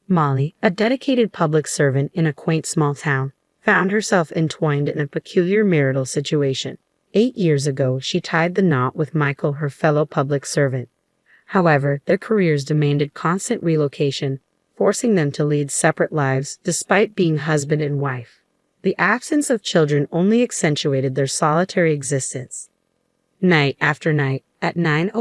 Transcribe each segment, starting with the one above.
Molly, a dedicated public servant in a quaint small town, found herself entwined in a peculiar marital situation. 8 years ago, she tied the knot with Michael, her fellow public servant. However, their careers demanded constant relocation, forcing them to lead separate lives despite being husband and wife. The absence of children only accentuated their solitary existence. Night after night, at 9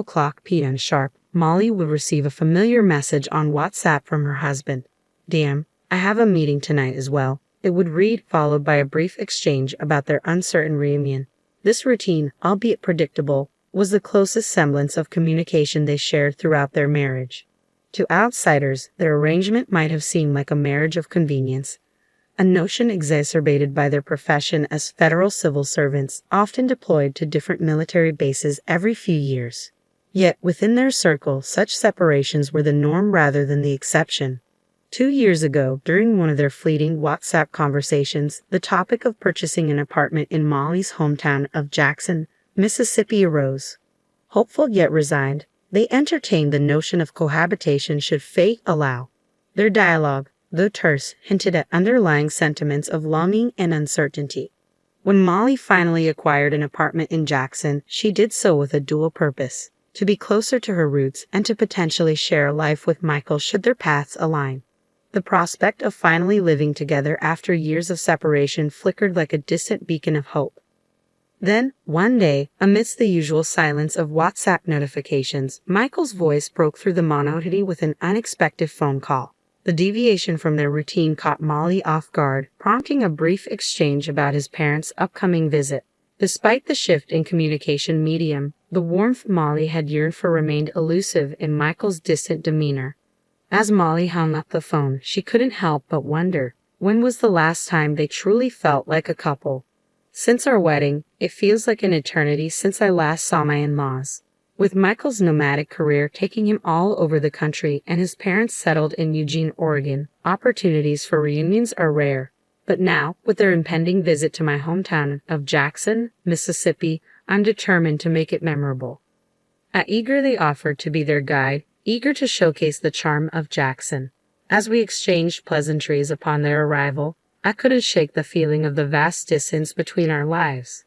p.m. sharp, Molly would receive a familiar message on WhatsApp from her husband. "Damn, I have a meeting tonight as well," it would read, followed by a brief exchange about their uncertain reunion. This routine, albeit predictable, was the closest semblance of communication they shared throughout their marriage. To outsiders, their arrangement might have seemed like a marriage of convenience, a notion exacerbated by their profession as federal civil servants, often deployed to different military bases every few years. Yet, within their circle, such separations were the norm rather than the exception. 2 years ago, during one of their fleeting WhatsApp conversations, the topic of purchasing an apartment in Molly's hometown of Jackson, Mississippi arose. Hopeful yet resigned, they entertained the notion of cohabitation should fate allow. Their dialogue, though terse, hinted at underlying sentiments of longing and uncertainty. When Molly finally acquired an apartment in Jackson, she did so with a dual purpose: to be closer to her roots and to potentially share a life with Michael should their paths align. The prospect of finally living together after years of separation flickered like a distant beacon of hope. Then, one day, amidst the usual silence of WhatsApp notifications, Michael's voice broke through the monotony with an unexpected phone call. The deviation from their routine caught Molly off guard, prompting a brief exchange about his parents' upcoming visit. Despite the shift in communication medium, the warmth Molly had yearned for remained elusive in Michael's distant demeanor. As Molly hung up the phone, she couldn't help but wonder, when was the last time they truly felt like a couple? "Since our wedding, it feels like an eternity since I last saw my in-laws." With Michael's nomadic career taking him all over the country and his parents settled in Eugene, Oregon, opportunities for reunions are rare. But now, with their impending visit to my hometown of Jackson, Mississippi, I'm determined to make it memorable. I eagerly offered to be their guide, eager to showcase the charm of Jackson. As we exchanged pleasantries upon their arrival, I couldn't shake the feeling of the vast distance between our lives.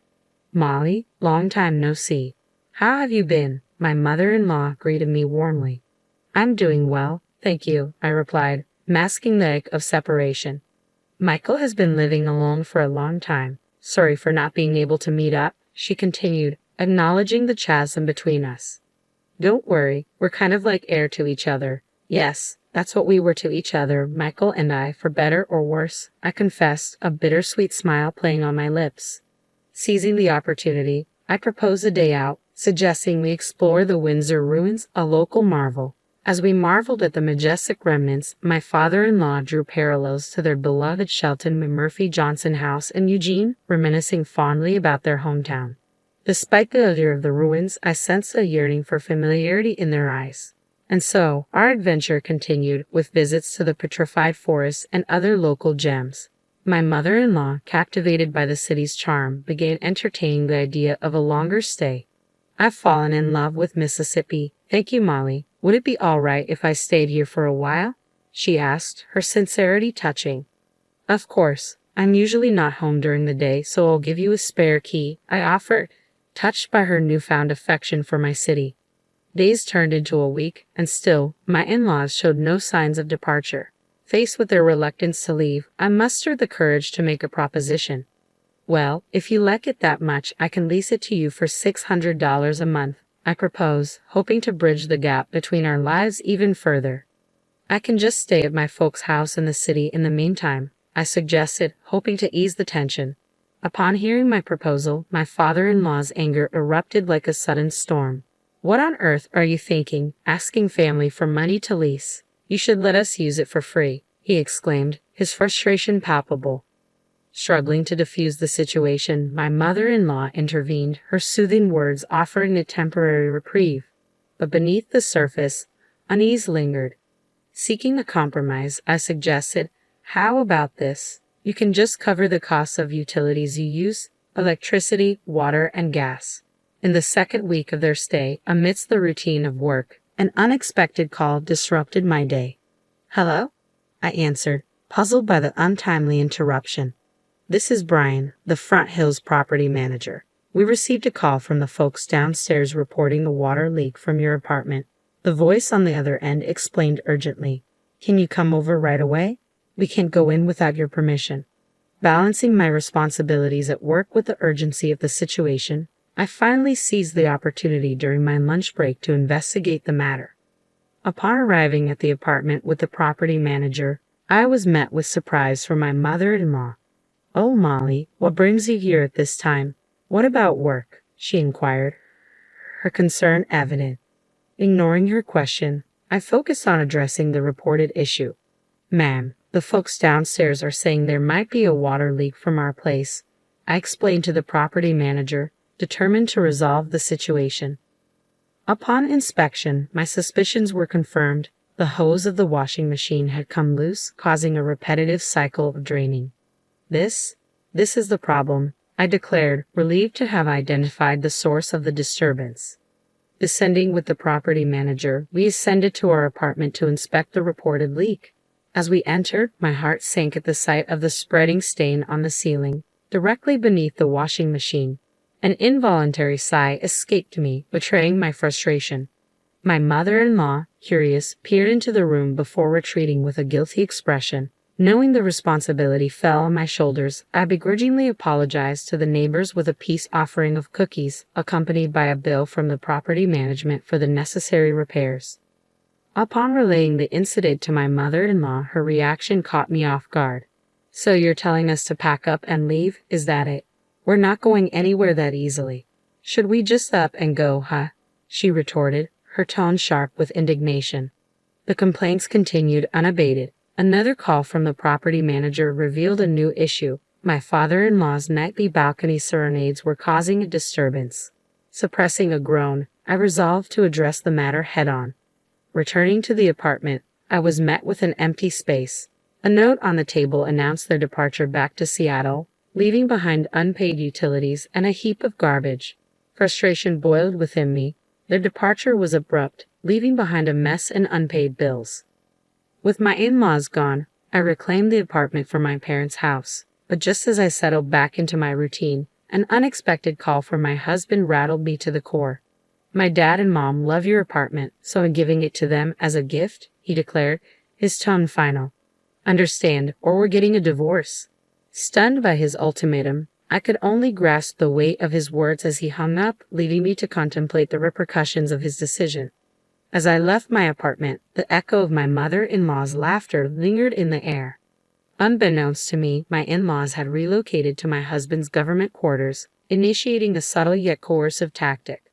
"Molly, long time no see. How have you been?" my mother-in-law greeted me warmly. "I'm doing well, thank you," I replied, masking the ache of separation. "Michael has been living alone for a long time. Sorry for not being able to meet up," she continued, acknowledging the chasm between us. "Don't worry, we're kind of like air to each other." "Yes, that's what we were to each other, Michael and I, for better or worse," I confessed, a bittersweet smile playing on my lips. Seizing the opportunity, I proposed a day out, suggesting we explore the Windsor ruins, a local marvel. As we marveled at the majestic remnants, my father-in-law drew parallels to their beloved Shelton Murphy Johnson house in Eugene, reminiscing fondly about their hometown. Despite the allure of the ruins, I sensed a yearning for familiarity in their eyes. And so, our adventure continued with visits to the petrified forests and other local gems. My mother-in-law, captivated by the city's charm, began entertaining the idea of a longer stay. "I've fallen in love with Mississippi. Thank you, Molly. Would it be all right if I stayed here for a while?" she asked, her sincerity touching. "Of course. I'm usually not home during the day, so I'll give you a spare key," I offered, touched by her newfound affection for my city. Days turned into a week, and still, my in-laws showed no signs of departure. Faced with their reluctance to leave, I mustered the courage to make a proposition. "Well, if you like it that much, I can lease it to you for $600 a month," I proposed, hoping to bridge the gap between our lives even further. "I can just stay at my folks' house in the city in the meantime," I suggested, hoping to ease the tension. Upon hearing my proposal, my father-in-law's anger erupted like a sudden storm. "What on earth are you thinking, asking family for money to lease? You should let us use it for free," he exclaimed, his frustration palpable. Struggling to defuse the situation, my mother-in-law intervened, her soothing words offering a temporary reprieve. But beneath the surface, unease lingered. Seeking a compromise, I suggested, "How about this? You can just cover the costs of utilities you use, electricity, water, and gas." In the second week of their stay, amidst the routine of work, an unexpected call disrupted my day. "Hello? I answered, puzzled by the untimely interruption. This is Brian, the Front Hills property manager. We received a call from the folks downstairs reporting the water leak from your apartment. The voice on the other end explained urgently. Can you come over right away? We can't go in without your permission. Balancing my responsibilities at work with the urgency of the situation, I finally seized the opportunity during my lunch break to investigate the matter. Upon arriving at the apartment with the property manager, I was met with surprise from my mother-in-law. "Oh, Molly, what brings you here at this time? What about work?" she inquired, her concern evident. Ignoring her question, I focused on addressing the reported issue. "Ma'am, the folks downstairs are saying there might be a water leak from our place," I explained to the property manager, determined to resolve the situation. Upon inspection, my suspicions were confirmed. The hose of the washing machine had come loose, causing a repetitive cycle of draining. This is the problem," I declared, relieved to have identified the source of the disturbance. Descending with the property manager, we ascended to our apartment to inspect the reported leak. As we entered, my heart sank at the sight of the spreading stain on the ceiling, directly beneath the washing machine. An involuntary sigh escaped me, betraying my frustration. My mother-in-law, curious, peered into the room before retreating with a guilty expression. Knowing the responsibility fell on my shoulders, I begrudgingly apologized to the neighbors with a peace offering of cookies, accompanied by a bill from the property management for the necessary repairs. Upon relaying the incident to my mother-in-law, her reaction caught me off guard. "So you're telling us to pack up and leave, is that it? We're not going anywhere that easily. Should we just up and go, huh?" she retorted, her tone sharp with indignation. The complaints continued unabated. Another call from the property manager revealed a new issue. My father-in-law's nightly balcony serenades were causing a disturbance. Suppressing a groan, I resolved to address the matter head-on. Returning to the apartment, I was met with an empty space. A note on the table announced their departure back to Seattle, leaving behind unpaid utilities and a heap of garbage. Frustration boiled within me. Their departure was abrupt, leaving behind a mess and unpaid bills. With my in-laws gone, I reclaimed the apartment from my parents' house. But just as I settled back into my routine, an unexpected call from my husband rattled me to the core. "My dad and mom love your apartment, so I'm giving it to them as a gift," he declared, his tone final. "Understand, or we're getting a divorce." Stunned by his ultimatum, I could only grasp the weight of his words as he hung up, leaving me to contemplate the repercussions of his decision. As I left my apartment, the echo of my mother-in-law's laughter lingered in the air. Unbeknownst to me, my in-laws had relocated to my husband's government quarters, initiating a subtle yet coercive tactic.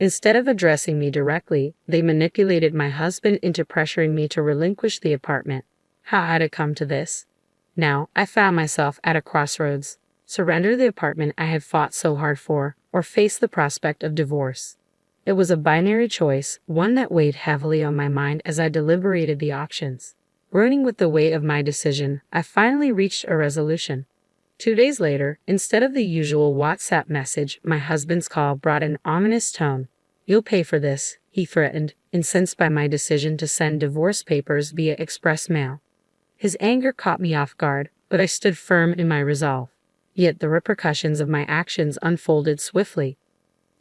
Instead of addressing me directly, they manipulated my husband into pressuring me to relinquish the apartment. How had it come to this? Now, I found myself at a crossroads. Surrender the apartment I had fought so hard for, or face the prospect of divorce. It was a binary choice, one that weighed heavily on my mind as I deliberated the options. Groaning with the weight of my decision, I finally reached a resolution. 2 days later, instead of the usual WhatsApp message, my husband's call brought an ominous tone. "You'll pay for this," he threatened, incensed by my decision to send divorce papers via express mail. His anger caught me off guard, but I stood firm in my resolve. Yet the repercussions of my actions unfolded swiftly.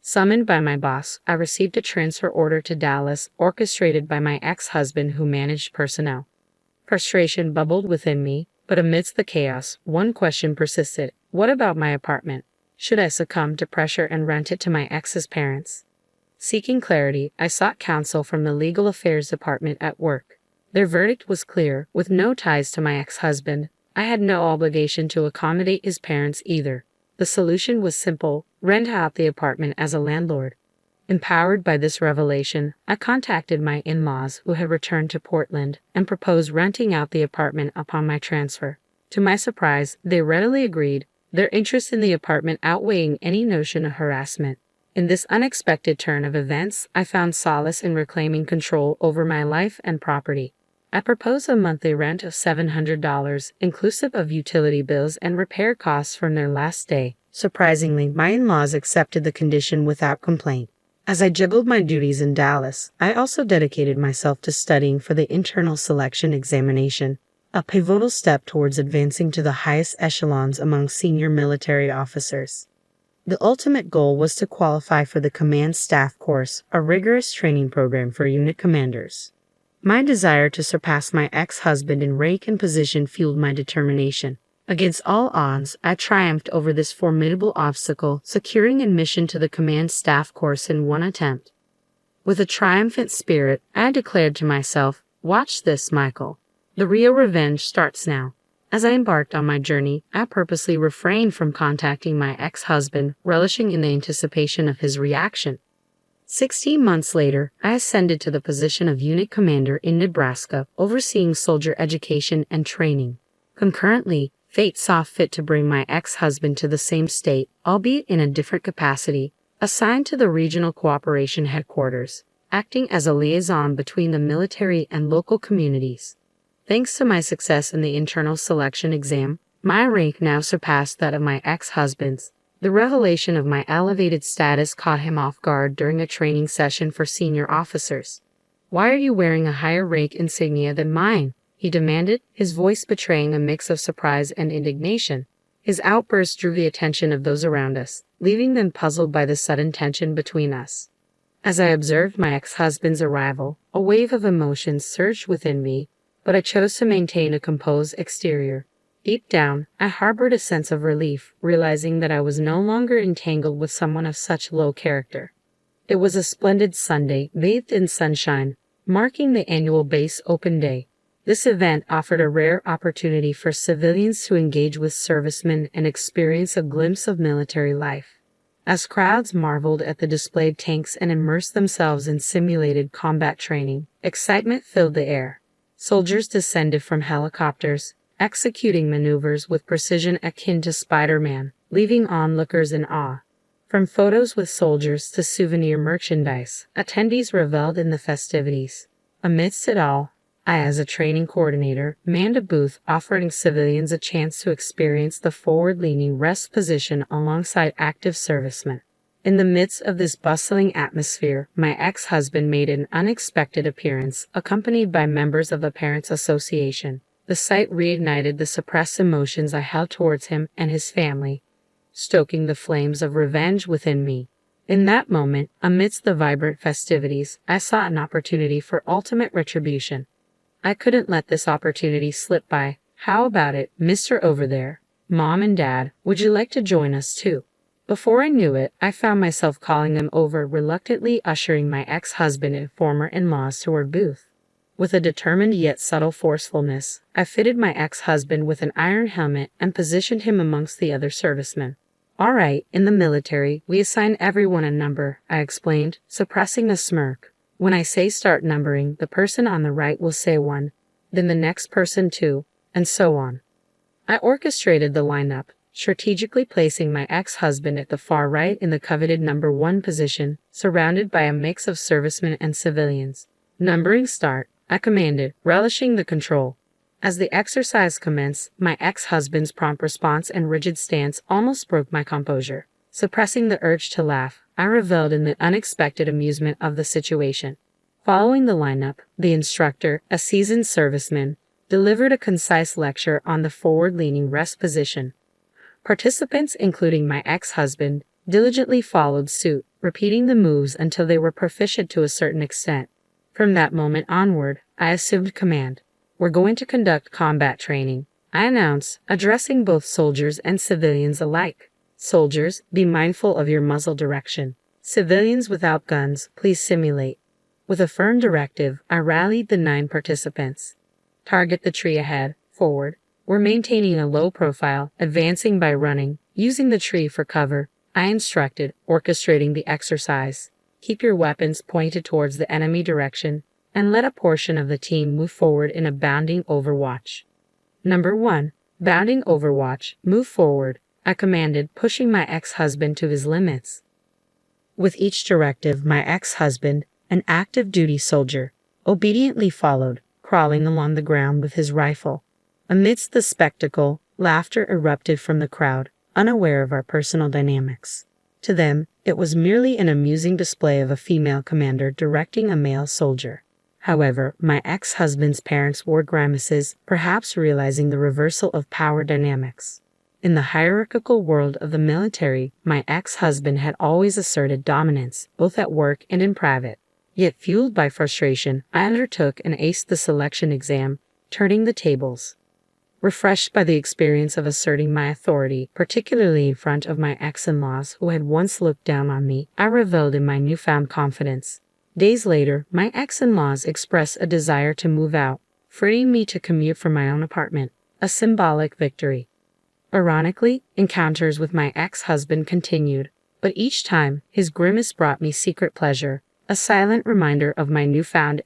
Summoned by my boss, I received a transfer order to Dallas, orchestrated by my ex-husband who managed personnel. Frustration bubbled within me, but amidst the chaos, one question persisted. What about my apartment? Should I succumb to pressure and rent it to my ex's parents? Seeking clarity, I sought counsel from the legal affairs department at work. Their verdict was clear. With no ties to my ex-husband, I had no obligation to accommodate his parents either. The solution was simple: rent out the apartment as a landlord. Empowered by this revelation, I contacted my in-laws, who had returned to Portland, and proposed renting out the apartment upon my transfer. To my surprise, they readily agreed, their interest in the apartment outweighing any notion of harassment. In this unexpected turn of events, I found solace in reclaiming control over my life and property. I proposed a monthly rent of $700, inclusive of utility bills and repair costs from their last stay. Surprisingly, my in-laws accepted the condition without complaint. As I juggled my duties in Dallas, I also dedicated myself to studying for the internal selection examination. a pivotal step towards advancing to the highest echelons among senior military officers. The ultimate goal was to qualify for the Command Staff Course, a rigorous training program for unit commanders. My desire to surpass my ex-husband in rank and position fueled my determination. Against all odds, I triumphed over this formidable obstacle, securing admission to the Command Staff Course in one attempt. With a triumphant spirit, I declared to myself, "Watch this, Michael. The real revenge starts now." As I embarked on my journey, I purposely refrained from contacting my ex-husband, relishing in the anticipation of his reaction. 16 months later, I ascended to the position of unit commander in Nebraska, overseeing soldier education and training. Concurrently, fate saw fit to bring my ex-husband to the same state, albeit in a different capacity, assigned to the Regional Cooperation Headquarters, acting as a liaison between the military and local communities. Thanks to my success in the internal selection exam, my rank now surpassed that of my ex-husband's. The revelation of my elevated status caught him off guard during a training session for senior officers. "Why are you wearing a higher rank insignia than mine?" he demanded, his voice betraying a mix of surprise and indignation. His outburst drew the attention of those around us, leaving them puzzled by the sudden tension between us. As I observed my ex-husband's arrival, a wave of emotions surged within me, but I chose to maintain a composed exterior. Deep down, I harbored a sense of relief, realizing that I was no longer entangled with someone of such low character. It was a splendid Sunday, bathed in sunshine, marking the annual Base Open Day. This event offered a rare opportunity for civilians to engage with servicemen and experience a glimpse of military life. As crowds marveled at the displayed tanks and immersed themselves in simulated combat training, excitement filled the air. Soldiers descended from helicopters, executing maneuvers with precision akin to Spider-Man, leaving onlookers in awe. From photos with soldiers to souvenir merchandise, attendees reveled in the festivities. Amidst it all, I, as a training coordinator, manned a booth offering civilians a chance to experience the forward-leaning rest position alongside active servicemen. In the midst of this bustling atmosphere, my ex-husband made an unexpected appearance, accompanied by members of the Parents Association. The sight reignited the suppressed emotions I held towards him and his family, stoking the flames of revenge within me. In that moment, amidst the vibrant festivities, I saw an opportunity for ultimate retribution. I couldn't let this opportunity slip by. "How about it, Mr. Over there? Mom and Dad, would you like to join us too?" Before I knew it, I found myself calling them over, reluctantly ushering my ex-husband and former in-laws to our booth. With a determined yet subtle forcefulness, I fitted my ex-husband with an iron helmet and positioned him amongst the other servicemen. "All right, in the military, we assign everyone a number," I explained, suppressing a smirk. "When I say start numbering, the person on the right will say 1, then the next person 2, and so on." I orchestrated the lineup, strategically placing my ex-husband at the far right in the coveted number 1 position, surrounded by a mix of servicemen and civilians. "Numbering start," I commanded, relishing the control. As the exercise commenced, my ex-husband's prompt response and rigid stance almost broke my composure. Suppressing the urge to laugh, I reveled in the unexpected amusement of the situation. Following the lineup, the instructor, a seasoned serviceman, delivered a concise lecture on the forward-leaning rest position. Participants, including my ex-husband, diligently followed suit, repeating the moves until they were proficient to a certain extent. From that moment onward, I assumed command. "We're going to conduct combat training," I announced, addressing both soldiers and civilians alike. "Soldiers, be mindful of your muzzle direction. Civilians without guns, please simulate." With a firm directive, I rallied the 9 participants. "Target the tree ahead, forward." We're maintaining a low profile, advancing by running, using the tree for cover, I instructed, orchestrating the exercise. "Keep your weapons pointed towards the enemy direction, and let a portion of the team move forward in a bounding overwatch." Number 1. Bounding overwatch, move forward, I commanded, pushing my ex-husband to his limits. With each directive, my ex-husband, an active duty soldier, obediently followed, crawling along the ground with his rifle. Amidst the spectacle, laughter erupted from the crowd, unaware of our personal dynamics. To them, it was merely an amusing display of a female commander directing a male soldier. However, my ex-husband's parents wore grimaces, perhaps realizing the reversal of power dynamics. In the hierarchical world of the military, my ex-husband had always asserted dominance, both at work and in private. Yet fueled by frustration, I undertook and aced the selection exam, turning the tables. Refreshed by the experience of asserting my authority, particularly in front of my ex-in-laws who had once looked down on me, I reveled in my newfound confidence. Days later, my ex-in-laws expressed a desire to move out, freeing me to commute from my own apartment, a symbolic victory. Ironically, encounters with my ex-husband continued, but each time, his grimace brought me secret pleasure, a silent reminder of my newfound